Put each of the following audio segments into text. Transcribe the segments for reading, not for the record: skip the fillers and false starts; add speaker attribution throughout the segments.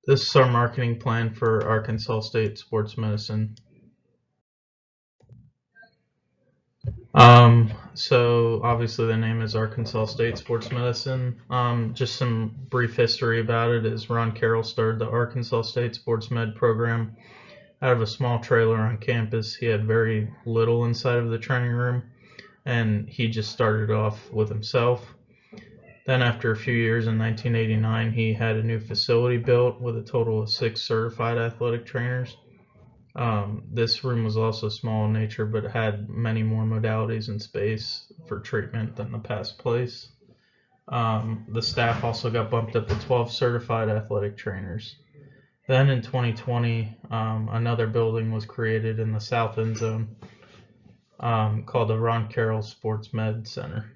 Speaker 1: This is our marketing plan for Arkansas State Sports Medicine. So obviously the name is Arkansas State Sports Medicine. Just some brief history about it is Ron Carroll started the Arkansas State Sports Med program out of a small trailer on campus. He had very little inside of the training room, and he just started off with himself. Then after a few years in 1989, he had a new facility built with a total of 6 certified athletic trainers. This room was also small in nature, but had many more modalities and space for treatment than the past place. The staff also got bumped up to 12 certified athletic trainers. Then in 2020, another building was created in the south end zone called the Ron Carroll Sports Med Center,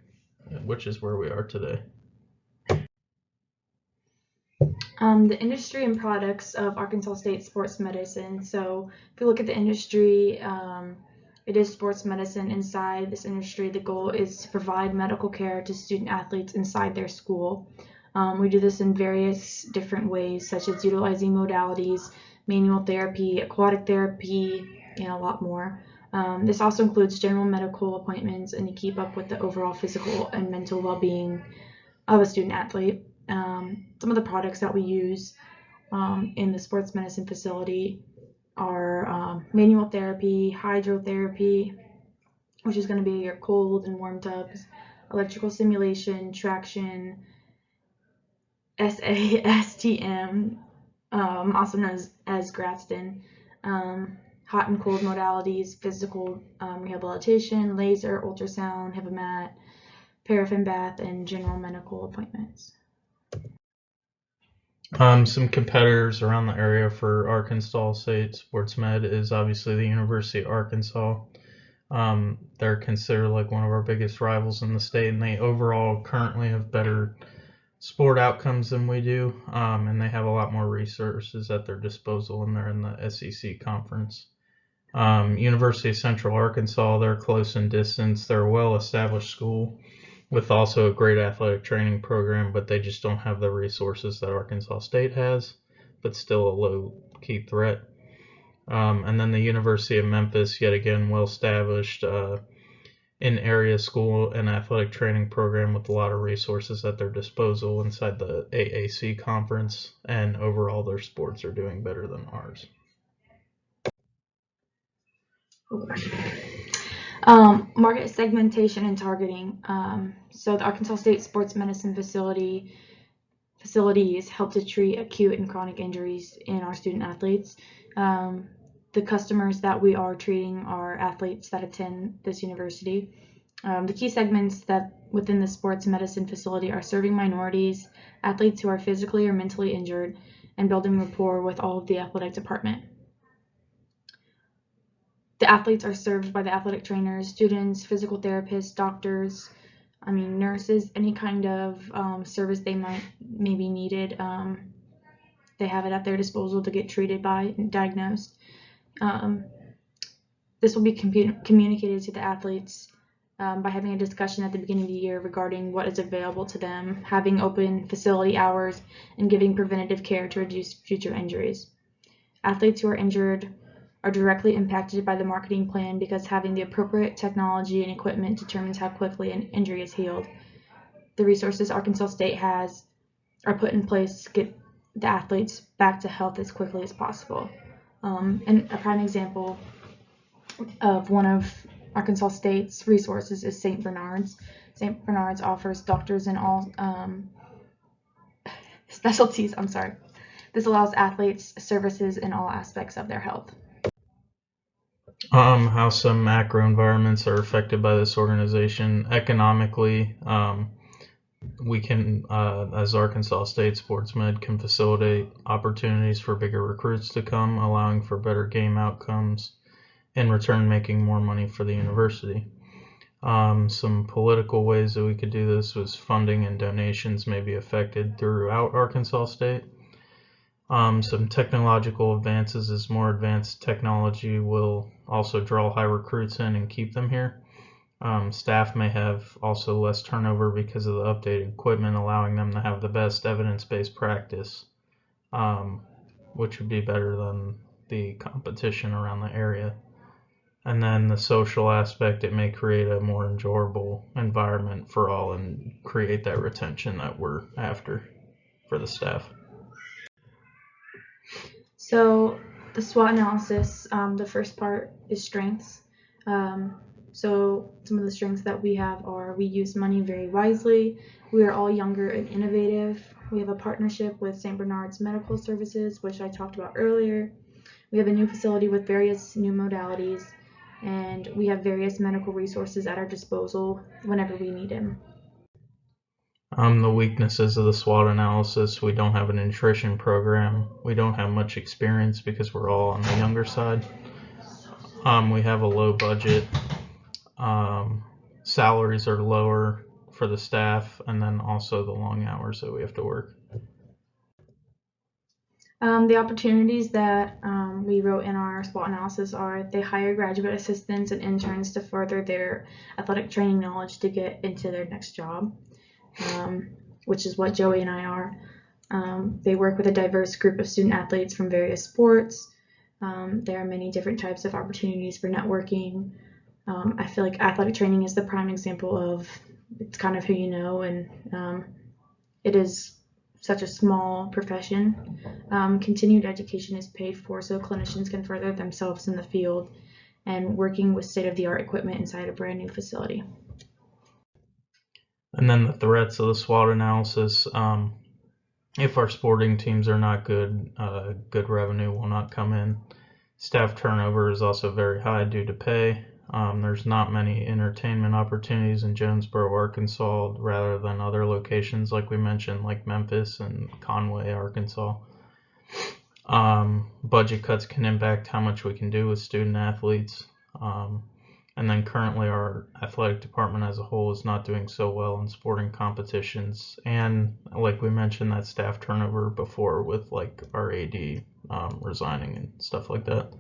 Speaker 1: which is where we are today.
Speaker 2: The industry and products of Arkansas State Sports Medicine. So if you look at the industry, it is sports medicine. Inside this industry, the goal is to provide medical care to student athletes inside their school. We do this in various different ways, such as utilizing modalities, manual therapy, aquatic therapy, and a lot more. This also includes general medical appointments and to keep up with the overall physical and mental well-being of a student athlete. Some of the products that we use in the sports medicine facility are manual therapy, hydrotherapy, which is going to be your cold and warm tubs, electrical stimulation, traction, SASTM, also known as Graston, hot and cold modalities, physical rehabilitation, laser, ultrasound, HIPAA, paraffin bath, and general medical appointments.
Speaker 1: Some competitors around the area for Arkansas State Sports Med is obviously the University of Arkansas. They're considered like one of our biggest rivals in the state, and they overall currently have better sport outcomes than we do, and they have a lot more resources at their disposal, and they're in the SEC conference. University of Central Arkansas, they're close in distance. They're a well-established school with also a great athletic training program, but they just don't have the resources that Arkansas State has, but still a low-key threat. And then the University of Memphis, yet again, well-established in-area school and athletic training program with a lot of resources at their disposal inside the AAC conference, and overall their sports are doing better than ours.
Speaker 2: Market segmentation and targeting. So the Arkansas State Sports Medicine facilities help to treat acute and chronic injuries in our student athletes. The customers that we are treating are athletes that attend this university. The key segments that within the sports medicine facility are serving minorities, athletes who are physically or mentally injured, and building rapport with all of the athletic department. The athletes are served by the athletic trainers, students, physical therapists, doctors, nurses, any kind of service they may be needed. They have it at their disposal to get treated by and diagnosed. This will be communicated to the athletes by having a discussion at the beginning of the year regarding what is available to them, having open facility hours, and giving preventative care to reduce future injuries. Athletes who are injured are directly impacted by the marketing plan because having the appropriate technology and equipment determines how quickly an injury is healed. The resources Arkansas State has are put in place to get the athletes back to health as quickly as possible. And a prime example of one of Arkansas State's resources is St. Bernard's. St. Bernard's offers doctors in all specialties. This allows athletes services in all aspects of their health.
Speaker 1: How some macro environments are affected by this organization economically. We can, as Arkansas State Sports Med, can facilitate opportunities for bigger recruits to come, allowing for better game outcomes, in return making more money for the university. Some political ways that we could do this was funding and donations may be affected throughout Arkansas State. Some technological advances as more advanced technology will also draw high recruits in and keep them here. Staff may have also less turnover because of the updated equipment, allowing them to have the best evidence-based practice. which would be better than the competition around the area. And then the social aspect, it may create a more enjoyable environment for all and create that retention that we're after for the staff.
Speaker 2: So the SWOT analysis, the first part is strengths. So some of the strengths that we have are: we use money very wisely, we are all younger and innovative, we have a partnership with St. Bernard's Medical Services, which I talked about earlier, we have a new facility with various new modalities, and we have various medical resources at our disposal whenever we need them.
Speaker 1: The weaknesses of the SWOT analysis: we don't have a nutrition program, we don't have much experience because we're all on the younger side, we have a low budget, salaries are lower for the staff, and then also the long hours that we have to work.
Speaker 2: The opportunities that we wrote in our SWOT analysis are: they hire graduate assistants and interns to further their athletic training knowledge to get into their next job, which is what Joey and I are. They work with a diverse group of student athletes from various sports. There are many different types of opportunities for networking. I feel like athletic training is the prime example of, it's kind of who you know, and it is such a small profession. Continued education is paid for so clinicians can further themselves in the field and working with state-of-the-art equipment inside a brand new facility.
Speaker 1: And then the threats of the SWOT analysis: if our sporting teams are not good, good revenue will not come in. Staff turnover is also very high due to pay. There's not many entertainment opportunities in Jonesboro, Arkansas, rather than other locations like we mentioned, like Memphis and Conway, Arkansas. Budget cuts can impact how much we can do with student athletes. And then currently our athletic department as a whole is not doing so well in sporting competitions. And like we mentioned, that staff turnover before with like our AD resigning and stuff like that.